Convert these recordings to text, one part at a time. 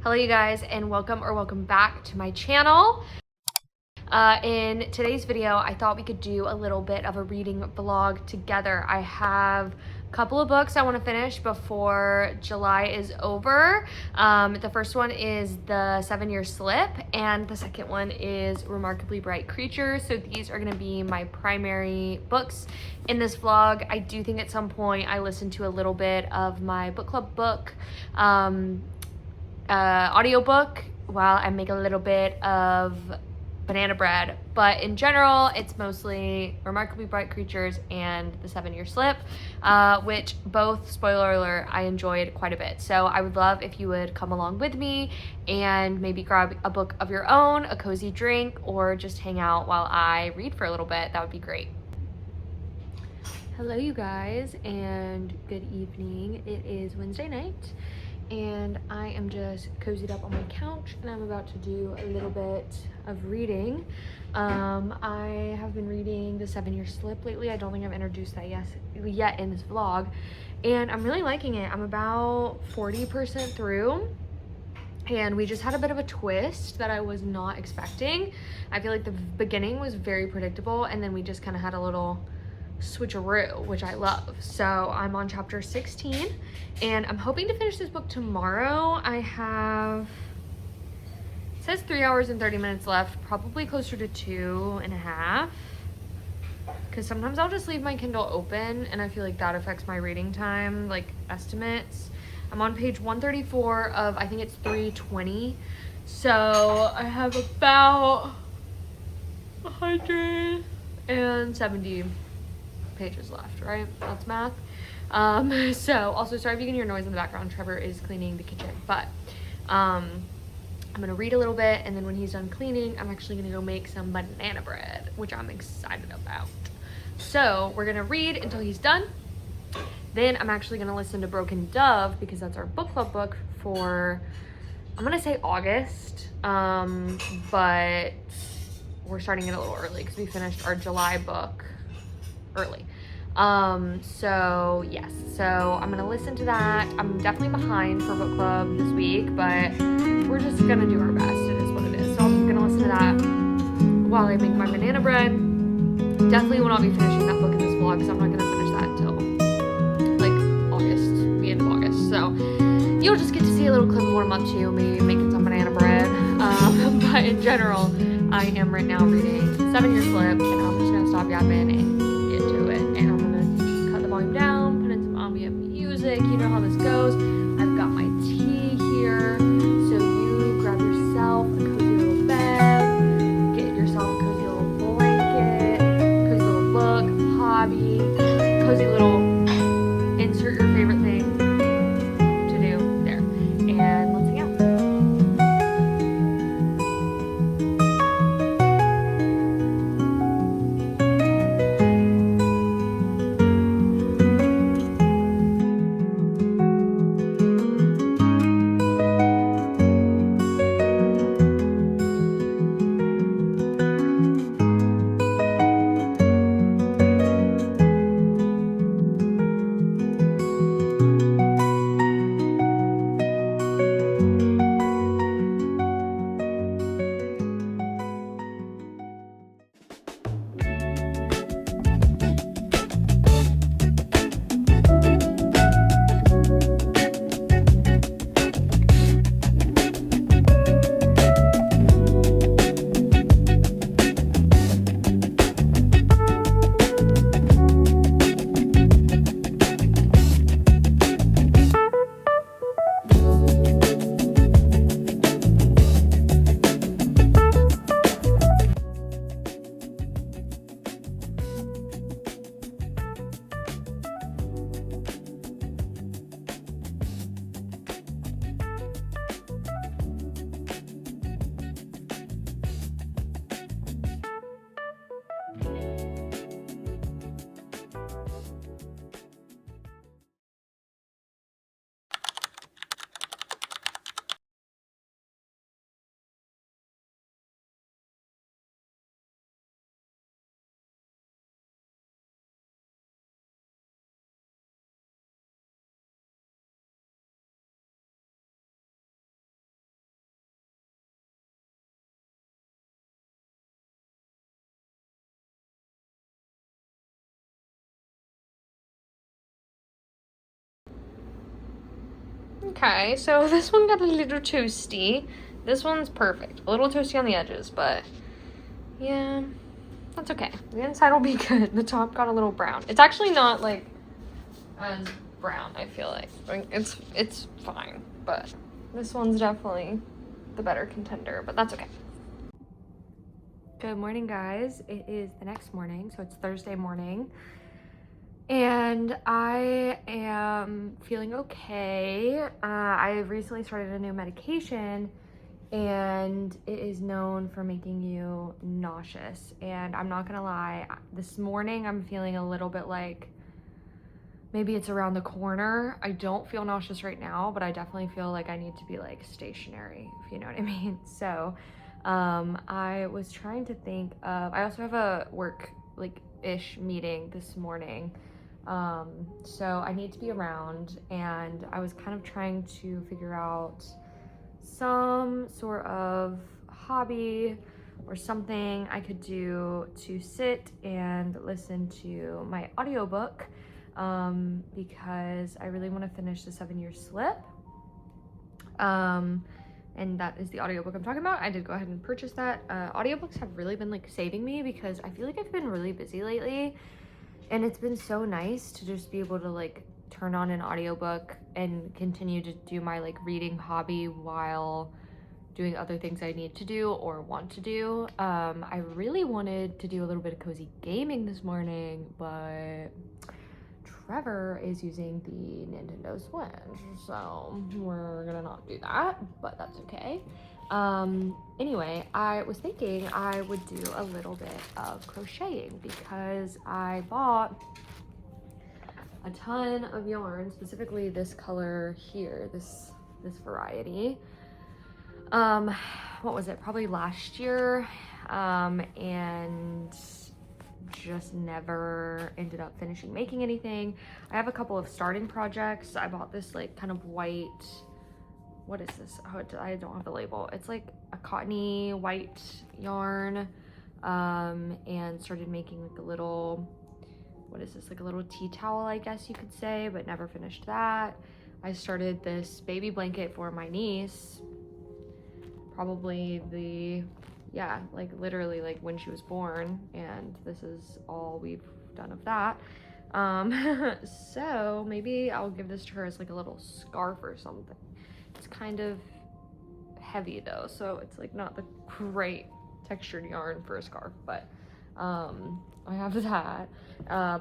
Hello you guys, and welcome back to my channel. In today's video, I thought we could do a little bit of a reading vlog together. I have a couple of books I want to finish before July is over. The first one is The 7-Year Slip, and the second one is Remarkably Bright Creatures. So these are going to be my primary books in this vlog. I do think at some point I listen to a little bit of my book club book audiobook while I make a little bit of banana bread, but in general it's mostly Remarkably Bright Creatures and The 7-Year Slip, which both, spoiler alert, I enjoyed quite a bit. So I would love if you would come along with me and maybe grab a book of your own, a cozy drink, or just hang out while I read for a little bit. That would be great. Hello you guys, and good evening. It is Wednesday night and I am just cozied up on my couch and I'm about to do a little bit of reading. I have been reading The 7-Year Slip lately. I don't think I've introduced that yet in this vlog, and I'm really liking it. I'm about 40% through, and we just had a bit of a twist that I was not expecting. I feel like the beginning was very predictable, and then we just kind of had a little switcheroo, which I love. So I'm on chapter 16 and I'm hoping to finish this book tomorrow. It says 3 hours and 30 minutes left, probably closer to 2.5, because sometimes I'll just leave my Kindle open and I feel like that affects my reading time, like estimates. I'm on page 134 of, I think it's 320, so I have about 170 pages left, right? That's math. So also, sorry if you can hear noise in the background. Trevor is cleaning the kitchen, but I'm gonna read a little bit, and then when he's done cleaning, I'm actually gonna go make some banana bread, which I'm excited about. So we're gonna read until he's done. Then I'm actually gonna listen to Broken Dove, because that's our book club book for, I'm gonna say August, but we're starting it a little early because we finished our July book early. So yes, so I'm gonna listen to that. I'm definitely behind for book club this week, but we're just gonna do our best. It is what it is. So I'm gonna listen to that while I make my banana bread. Definitely will not be finishing that book in this vlog, because I'm not gonna finish that until like August, the end of August. So you'll just get to see a little clip of what I'm up to, maybe making some banana bread. But in general, I am right now reading 7-Year Slip, and I'm just gonna stop yapping and get to it. And I'm gonna cut the volume down, put in some ambient music. You know how this goes. I've got my tea here, so you grab yourself a cozy little bed, get yourself a cozy little blanket, cozy little book, hobby, cozy little insert your favorite thing to do there, and let's hang out. Okay, so this one got a little toasty. This one's perfect. A little toasty on the edges, but yeah, that's okay. The inside will be good. The top got a little brown. It's actually not like as brown, I feel like. It's fine, but this one's definitely the better contender, but that's okay. Good morning, guys. It is the next morning, so it's Thursday morning. And I am feeling okay. I recently started a new medication and it is known for making you nauseous. And I'm not gonna lie, this morning I'm feeling a little bit like maybe it's around the corner. I don't feel nauseous right now, but I definitely feel like I need to be like stationary, if you know what I mean. So I was trying to think of, I also have a work ish meeting this morning. So I need to be around, and I was kind of trying to figure out some sort of hobby or something I could do to sit and listen to my audiobook, because I really want to finish the 7-Year Slip. And that is the audiobook I'm talking about. I did go ahead and purchase that. Audiobooks have really been like saving me because I feel like I've been really busy lately. And it's been so nice to just be able to like turn on an audiobook and continue to do my like reading hobby while doing other things I need to do or want to do. I really wanted to do a little bit of cozy gaming this morning, but Trevor is using the Nintendo Switch, so we're gonna not do that, but that's okay. Anyway, I was thinking I would do a little bit of crocheting because I bought a ton of yarn, specifically this color here, this variety. What was it? Probably last year, and just never ended up finishing making anything. I have a couple of starting projects. I bought this like kind of white, what is this? Oh, I don't have the label. It's like a cottony white yarn, and started making like a little, what is this? Like a little tea towel, I guess you could say, but never finished that. I started this baby blanket for my niece, probably like literally like when she was born, and this is all we've done of that. So maybe I'll give this to her as like a little scarf or something. It's kind of heavy though, so it's like not the great textured yarn for a scarf, but I have that.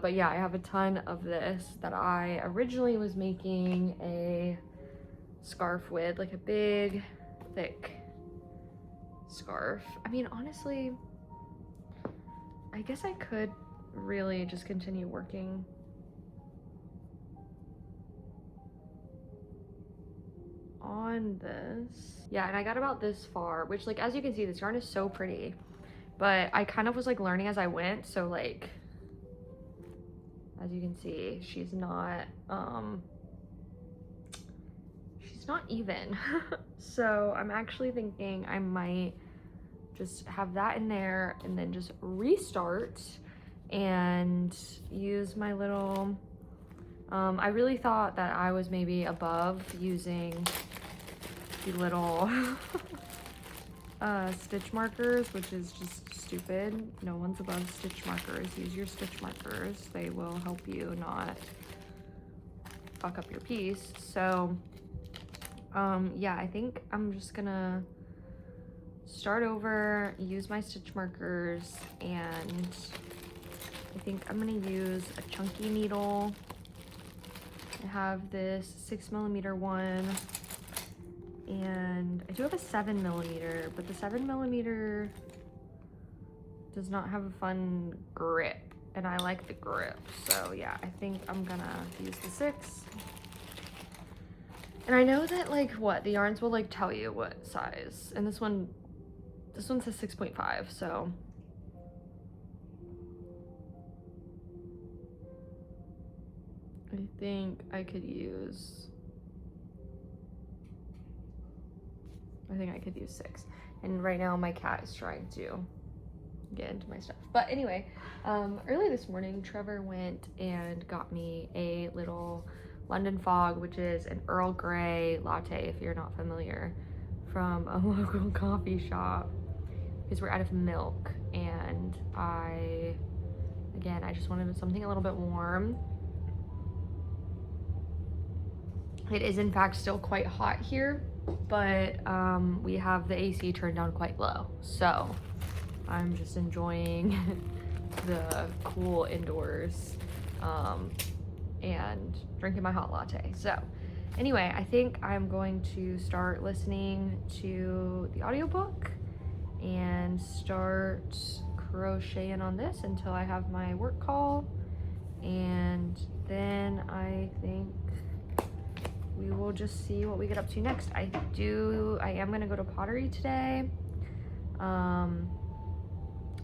But yeah, I have a ton of this that I originally was making a scarf with, like a big thick scarf. I mean, honestly, I guess I could really just continue working on this. Yeah, and I got about this far, which like, as you can see, this yarn is so pretty, but I kind of was like learning as I went. So like, as you can see, she's not even. So I'm actually thinking I might just have that in there and then just restart and use my little, I really thought that I was maybe above using the little stitch markers, which is just stupid. No one's above stitch markers. Use your stitch markers. They will help you not fuck up your piece. So yeah, I think I'm just gonna start over, use my stitch markers, and I think I'm gonna use a chunky needle. I have this 6mm one, and I do have a 7mm, but the 7mm does not have a fun grip, and I like the grip. So yeah, I think I'm gonna use the 6. And I know that like the yarns will like tell you what size, and this one says 6.5, so I think I could use 6. And right now my cat is trying to get into my stuff. But anyway, early this morning, Trevor went and got me a little London Fog, which is an Earl Grey latte, if you're not familiar, from a local coffee shop, because we're out of milk, and I just wanted something a little bit warm. It is in fact still quite hot here, but we have the AC turned down quite low, so I'm just enjoying the cool indoors and drinking my hot latte. So anyway, I think I'm going to start listening to the audiobook and start crocheting on this until I have my work call, and then I think we will just see what we get up to next. I am gonna go to pottery today.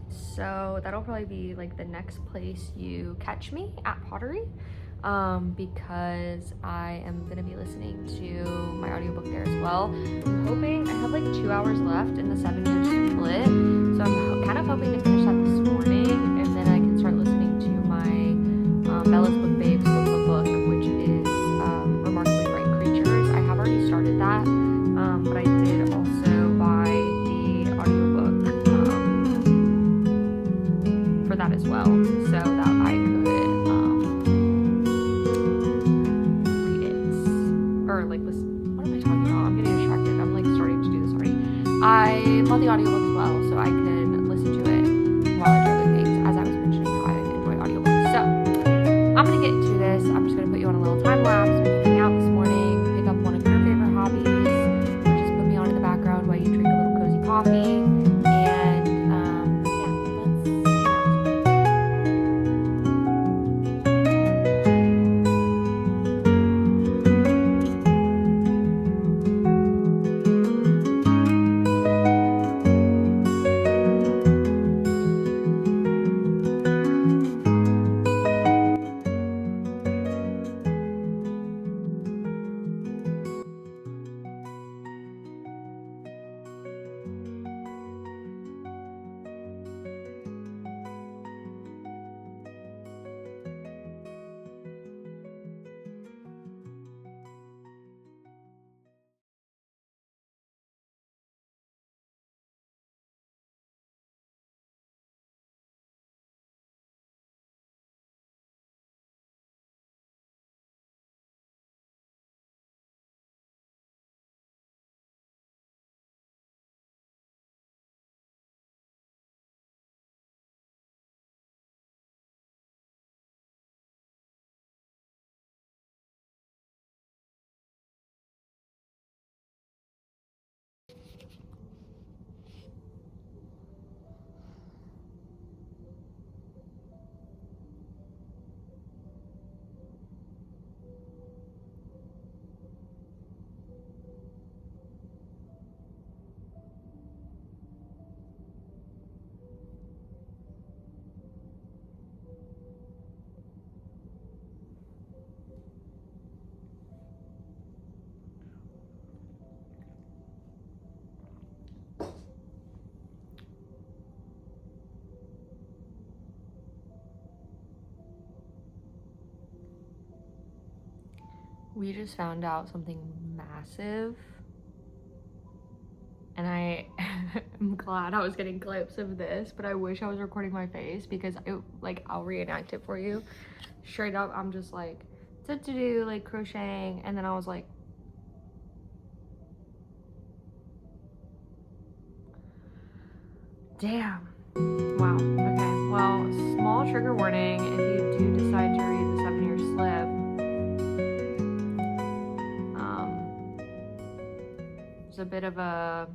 So that'll probably be like the next place you catch me, at pottery, because I am gonna be listening to my audiobook there as well. I'm hoping, I have like 2 hours left in the 7-year split, so I'm kind of hoping to finish that this morning, and then I can start listening to my Bella's Book Babes book, which is Remarkably Creatures. I have already started that, but I did also buy the audiobook for that as well, so that I could read it, or like listen. What am I talking about? I'm getting distracted. I'm like starting to do this already. I bought the audiobook as well, so I can listen to it while I do other things. As I was mentioning, I enjoy audiobooks. So I'm gonna get into this. I'm just gonna put you on a little time lapse. When you hang out this morning, pick up one of your favorite hobbies, or just put me on in the background while you drink a little cozy coffee. And yeah, let's hang out. We just found out something massive, and I am glad I was getting clips of this, but I wish I was recording my face, because I'll reenact it for you. Straight up, I'm just like, to do like crocheting, and then I was like, damn. Wow. Okay. Well, small trigger warning if you do decide to read the 7-year slip. There's a bit of a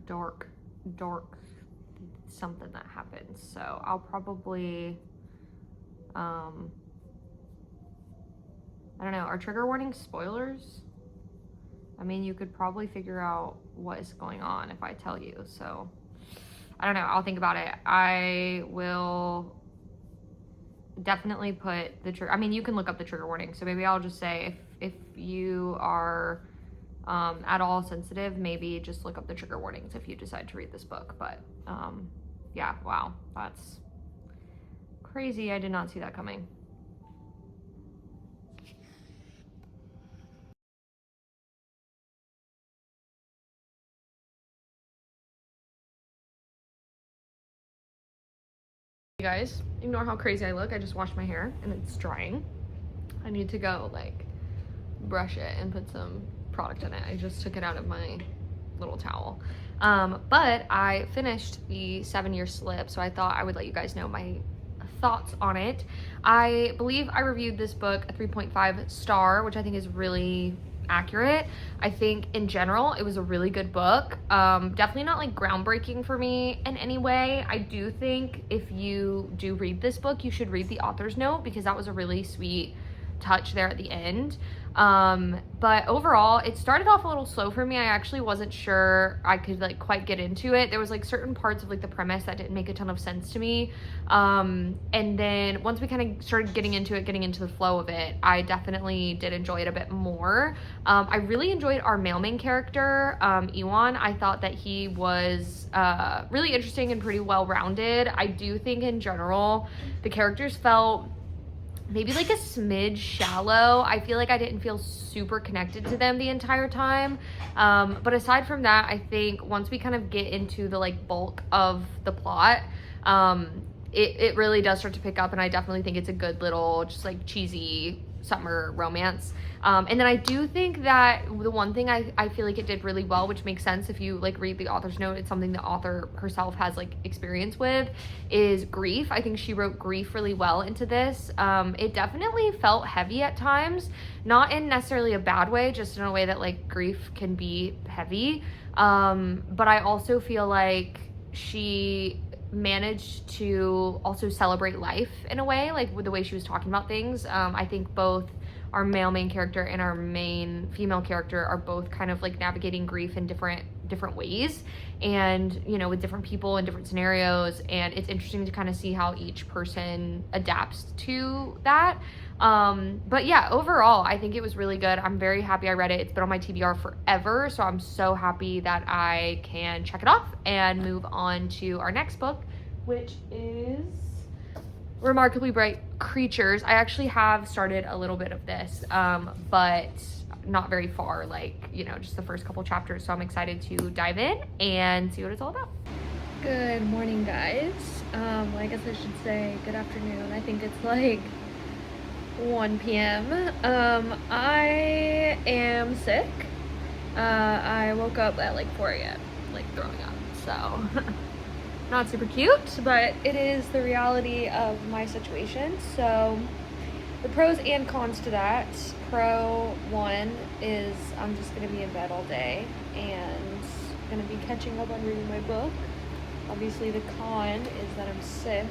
dark something that happens. So I'll probably, I don't know, are trigger warnings spoilers? I mean, you could probably figure out what is going on if I tell you, so I don't know, I'll think about it. I will definitely put the trigger, I mean, you can look up the trigger warning, so maybe I'll just say if you are at all sensitive, maybe just look up the trigger warnings if you decide to read this book. But yeah, wow, that's crazy. I did not see that coming. guys, ignore how crazy I look. I just washed my hair and it's drying. I need to go like brush it and put some product in it. I just took it out of my little towel. But I finished the 7-year slip, so I thought I would let you guys know my thoughts on it. I believe I reviewed this book a 3.5 star, which I think is really accurate. I think in general it was a really good book. Definitely not like groundbreaking for me in any way. I do think if you do read this book, you should read the author's note, because that was a really sweet touch there at the end. But overall it started off a little slow for me. I actually wasn't sure I could like quite get into it. There was like certain parts of like the premise that didn't make a ton of sense to me. And then once we kind of started getting into the flow of it, I definitely did enjoy it a bit more. I really enjoyed our male main character, Ewan. I thought that he was really interesting and pretty well-rounded. I do think in general the characters felt maybe like a smidge shallow. I feel like I didn't feel super connected to them the entire time. But aside from that, I think once we kind of get into the like bulk of the plot, it really does start to pick up, and I definitely think it's a good little just like cheesy summer romance. And then I do think that the one thing I feel like it did really well, which makes sense if you like read the author's note, it's something the author herself has like experience with, is grief. I think she wrote grief really well into this. It definitely felt heavy at times, not in necessarily a bad way, just in a way that like grief can be heavy. But I also feel like she managed to also celebrate life in a way, like with the way she was talking about things. I think both our male main character and our main female character are both kind of like navigating grief in different ways, and you know, with different people in different scenarios, and it's interesting to kind of see how each person adapts to that. But yeah, overall I think it was really good. I'm very happy I read it. It's been on my TBR forever, so I'm so happy that I can check it off and move on to our next book, which is Remarkably Bright Creatures. I actually have started a little bit of this, but not very far, like, you know, just the first couple chapters. So I'm excited to dive in and see what it's all about. Good morning, guys. I guess I should say good afternoon. I think it's like 1 p.m. I am sick. I woke up at like 4 a.m. like throwing up, so not super cute, but it is the reality of my situation. So the pros and cons to that. Pro 1 is I'm just going to be in bed all day and going to be catching up on reading my book. Obviously the con is that I'm sick.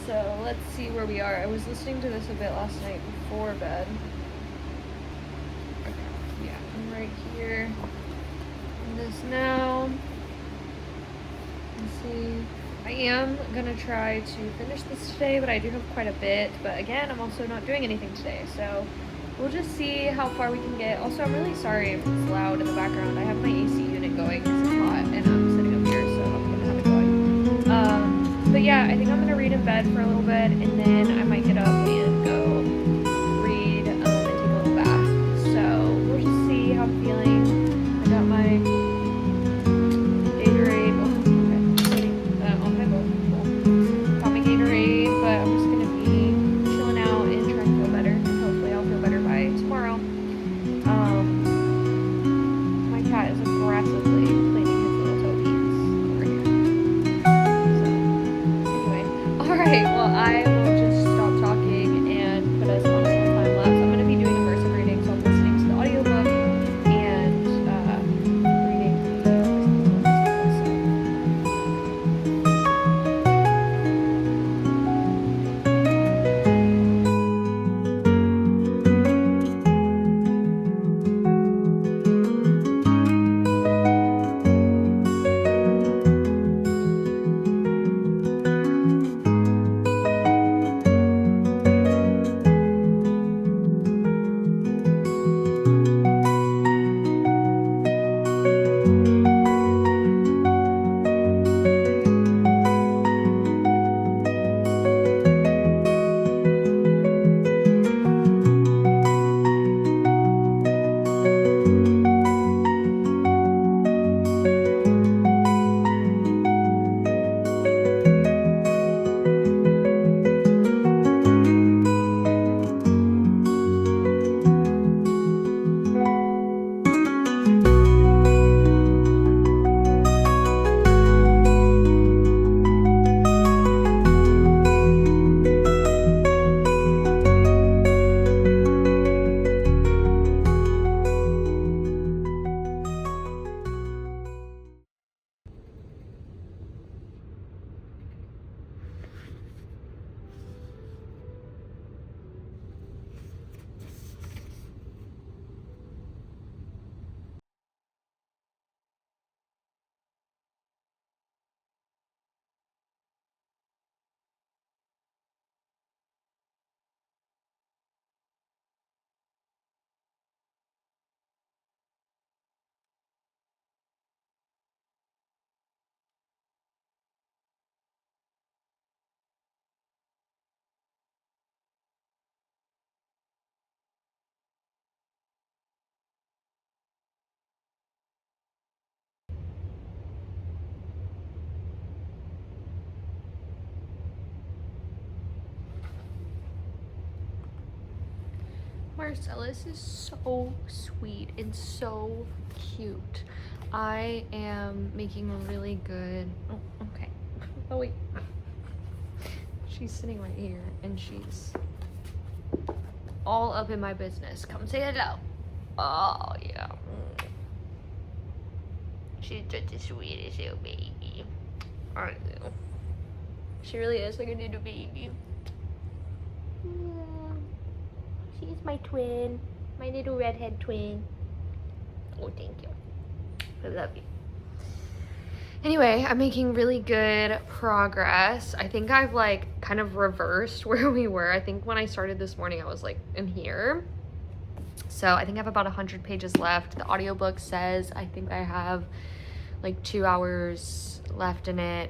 So let's see where we are. I was listening to this a bit last night before bed. Okay, yeah, I'm right here in this now. Let's see. I am gonna try to finish this today, but I do have quite a bit. But again, I'm also not doing anything today, so we'll just see how far we can get. Also, I'm really sorry if it's loud in the background. I have my AC unit going because it's hot, and I'm sitting up here, so I'm gonna have it going. But yeah, I think I'm gonna read in bed for a little bit, and then I might get up and go read and take a little bath. So we'll just see how I'm feeling. I got my Gatorade on my book. Got my Gatorade, but I'm just gonna be chilling out and trying to feel better. And hopefully I'll feel better by tomorrow. My cat is aggressively cleaning his little toe beans over here. So anyway, all right. Well, I will just stop talking Marcellus is so sweet and so cute. I am making really good, oh, okay. Oh wait, she's sitting right here and she's all up in my business. Come say hello. Oh yeah. She's just the sweetest little baby. I know. She really is like a little baby. Yeah. She's my twin. My little redhead twin. Oh, thank you. I love you. Anyway, I'm making really good progress. I think I've like kind of reversed where we were. I think when I started this morning, I was like in here. So I think I have about 100 pages left. The audiobook says I think I have like 2 hours left in it.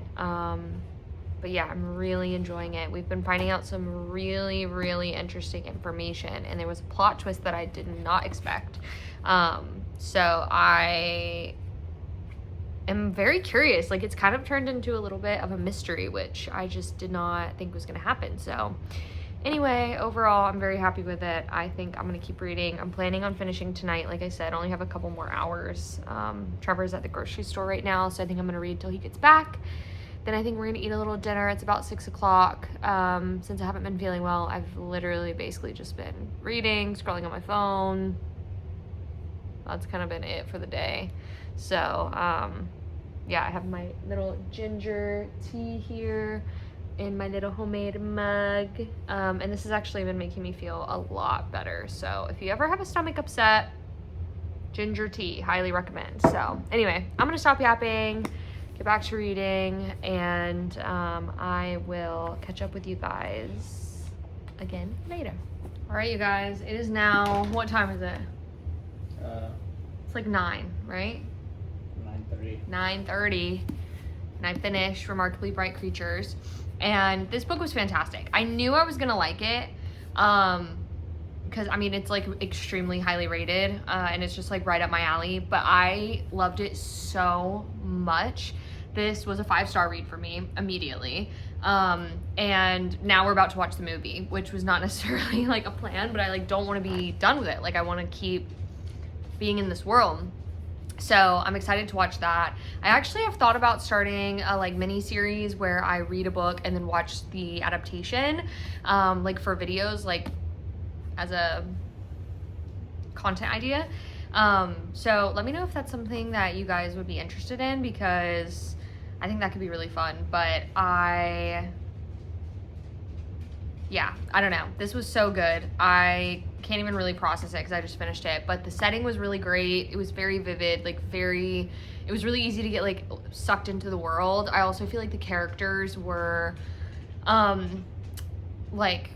But yeah, I'm really enjoying it. We've been finding out some really, really interesting information, and there was a plot twist that I did not expect. So I am very curious. Like, it's kind of turned into a little bit of a mystery, which I just did not think was gonna happen. So anyway, overall, I'm very happy with it. I think I'm gonna keep reading. I'm planning on finishing tonight. Like I said, only have a couple more hours. Trevor's at the grocery store right now, so I think I'm gonna read till he gets back. Then I think we're gonna eat a little dinner. It's about 6 o'clock. Since I haven't been feeling well, I've literally basically just been reading, scrolling on my phone. That's kind of been it for the day. So, yeah, I have my little ginger tea here in my little homemade mug. And this has actually been making me feel a lot better. So if you ever have a stomach upset, ginger tea, highly recommend. So anyway, I'm gonna stop yapping, get back to reading, and I will catch up with you guys again later. All right, you guys, it is now, what time is it? It's like 9, right? 9:30. 9:30, and I finished Remarkably Bright Creatures, and this book was fantastic. I knew I was gonna like it, because I mean, it's like extremely highly rated, and it's just like right up my alley, but I loved it so much. This was a 5-star read for me immediately. And now we're about to watch the movie, which was not necessarily like a plan, but I like don't want to be done with it. Like, I want to keep being in this world. So I'm excited to watch that. I actually have thought about starting a like mini series where I read a book and then watch the adaptation, like for videos, like as a content idea. So let me know if that's something that you guys would be interested in, because I think that could be really fun. But yeah, I don't know. This was so good. I can't even really process it because I just finished it. But the setting was really great. It was very vivid, like it was really easy to get like sucked into the world. I also feel like the characters were like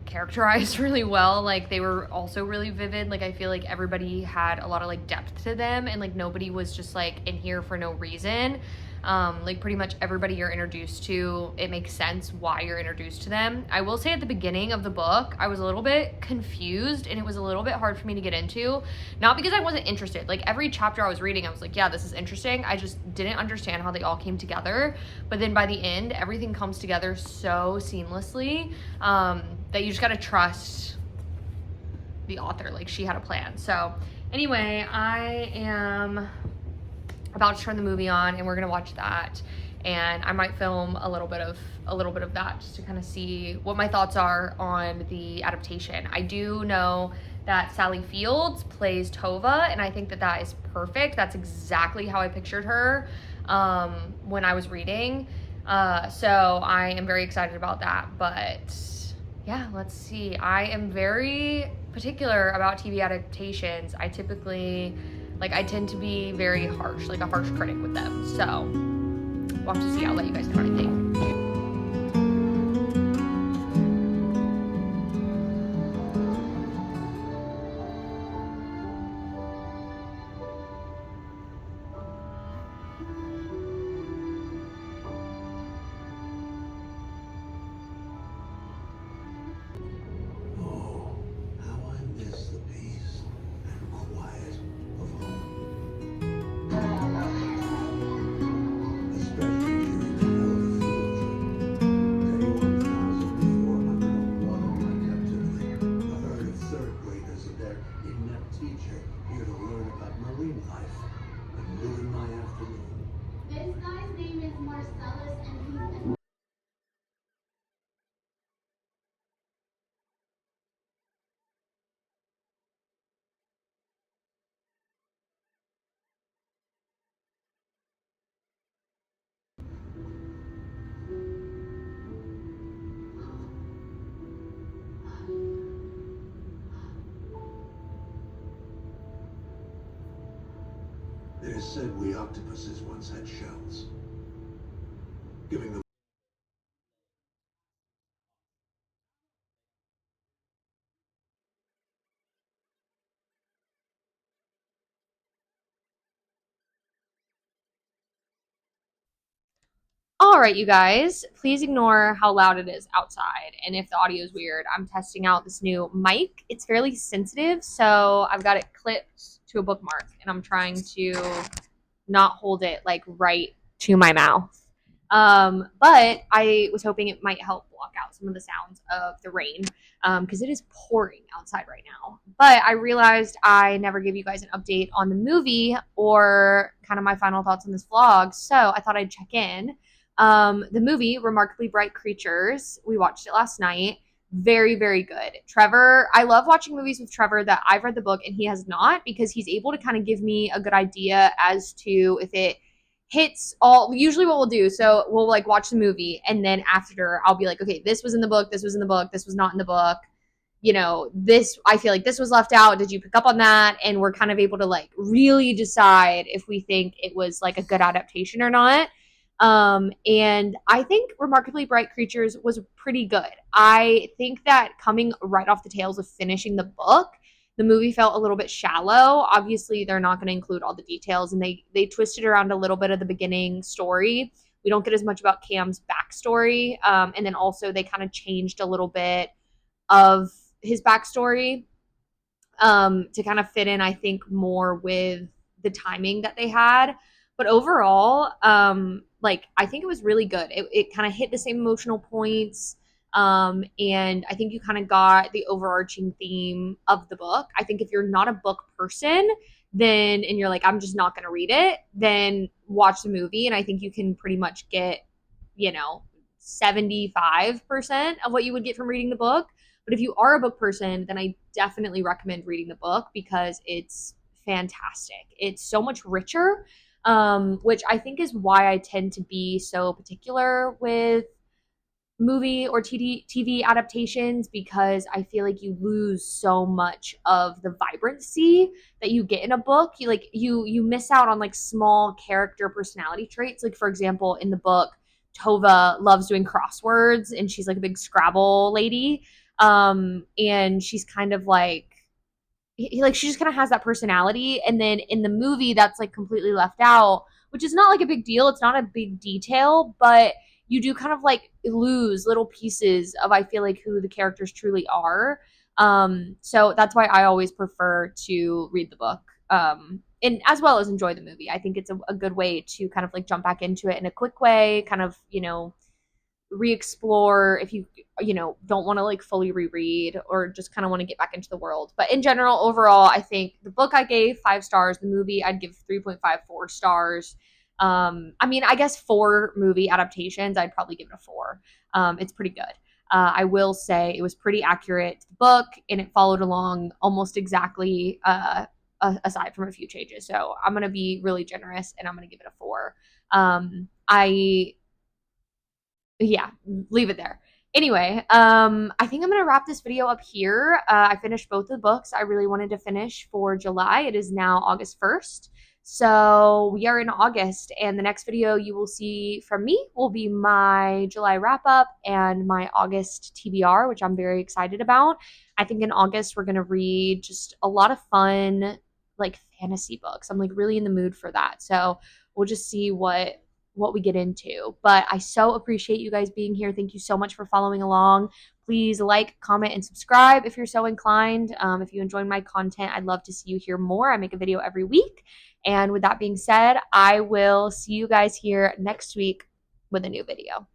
characterized really well. Like, they were also really vivid. Like, I feel like everybody had a lot of like depth to them, and like nobody was just like in here for no reason. Like, pretty much everybody you're introduced to, it makes sense why you're introduced to them. I will say at the beginning of the book, I was a little bit confused, and it was a little bit hard for me to get into. Not because I wasn't interested. Like, every chapter I was reading, I was like, yeah, this is interesting. I just didn't understand how they all came together. But then by the end, everything comes together so seamlessly, that you just gotta trust the author. Like, she had a plan. So anyway, I am about to turn the movie on, and we're gonna watch that, and I might film a little bit of that just to kind of see what my thoughts are on the adaptation. I do know that Sally Fields plays Tova, and I think that that is perfect. That's exactly how I pictured her when I was reading, so I am very excited about that. But yeah, let's see. I am very particular about TV adaptations. I tend to be very harsh, like a harsh critic with them. So we'll have to see. I'll let you guys know what I think. It is said we octopuses once had shells, giving them. All right, you guys, please ignore how loud it is outside. And if the audio is weird, I'm testing out this new mic. It's fairly sensitive, so I've got it clipped to a bookmark and I'm trying to not hold it like right to my mouth. But I was hoping it might help block out some of the sounds of the rain because it is pouring outside right now. But I realized I never gave you guys an update on the movie or kind of my final thoughts on this vlog. So I thought I'd check in. The movie, Remarkably Bright Creatures, we watched it last night. Very, very good. Trevor, I love watching movies with Trevor that I've read the book and he has not, because he's able to kind of give me a good idea as to if it hits all. Usually what we'll do, so we'll like watch the movie and then after I'll be like, okay, this was in the book, this was in the book, this was not in the book. You know, this, I feel like this was left out. Did you pick up on that? And we're kind of able to like really decide if we think it was like a good adaptation or not. And I think Remarkably Bright Creatures was pretty good. I think that coming right off the tails of finishing the book, the movie felt a little bit shallow. Obviously, they're not going to include all the details, and they twisted around a little bit of the beginning story. We don't get as much about Cam's backstory, and then also they kind of changed a little bit of his backstory to kind of fit in, I think, more with the timing that they had. But overall, like I think it was really good. It kind of hit the same emotional points. And I think you kind of got the overarching theme of the book. I think if you're not a book person, then and you're like, I'm just not gonna read it, then watch the movie. And I think you can pretty much get, you know, 75% of what you would get from reading the book. But if you are a book person, then I definitely recommend reading the book because it's fantastic. It's so much richer, which I think is why I tend to be so particular with movie or TV adaptations, because I feel like you lose so much of the vibrancy that you get in a book. You miss out on like small character personality traits. Like for example, in the book, Tova loves doing crosswords and she's like a big Scrabble lady. And she's kind of like like she just kind of has that personality, and then in the movie that's like completely left out, which is not like a big deal. It's not a big detail, but you do kind of like lose little pieces of, I feel like, who the characters truly are. So that's why I always prefer to read the book, and as well as enjoy the movie. I think it's a good way to kind of like jump back into it in a quick way, kind of, you know, re-explore if you don't want to like fully reread or just kind of want to get back into the world. But in general, overall, I think the book I gave 5 stars. The movie I'd give 3.54 stars. I mean, I guess for movie adaptations I'd probably give it a 4. It's pretty good. I will say it was pretty accurate to the book and it followed along almost exactly, aside from a few changes. So I'm going to be really generous and I'm going to give it a 4. I Yeah, leave it there. Anyway, I think I'm gonna wrap this video up here. I finished both the books I really wanted to finish for July. It is now August 1st. So we are in August, and the next video you will see from me will be my July wrap up and my August TBR, which I'm very excited about. I think in August we're gonna read just a lot of fun, like fantasy books. I'm like really in the mood for that. So we'll just see what we get into. But I so appreciate you guys being here. Thank you so much for following along. Please like, comment, and subscribe if you're so inclined. If you enjoy my content, I'd love to see you here more. I make a video every week. And with that being said, I will see you guys here next week with a new video.